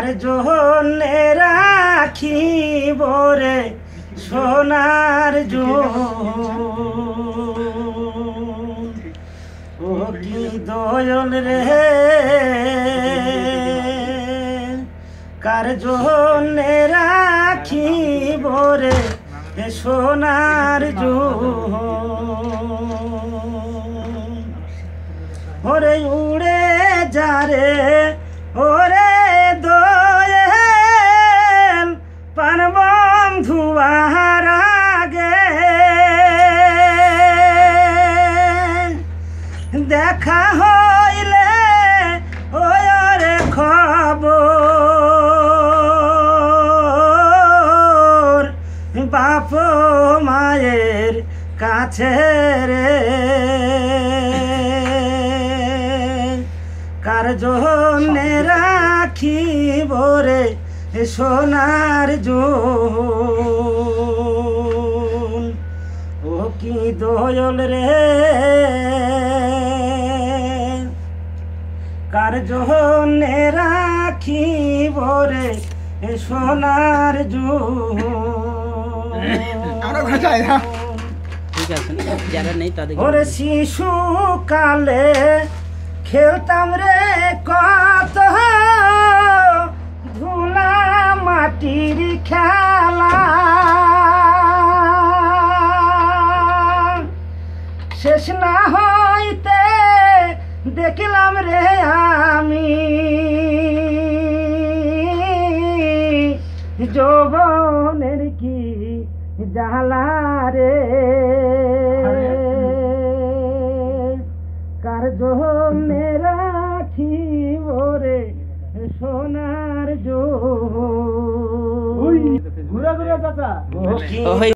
কার জন্যে রাখিব রে সোনার ও কি দয়াল রে কার জন্যে রাখিব রে সোনার ওরে উড়ে যা রে ওরে দয়াল প্রাণবন্ধু আহার আগে দেখা হইলে ওরে খবর বাপ মায়ের কাছে রে কার জন্যে রাখিব রে সোনার ও কি দয়াল রে কার জন্যে রাখিব রে সোনার ওরে শিশু কালে খেলতাম রে কত ধুলা মাটির খেলা শেষ না হইতে দেখলাম রে আমি যৌবনের কি জ্বালা রে কার জন্যে রাখিব রে সোনার ঘুরে ঘুরে চাচা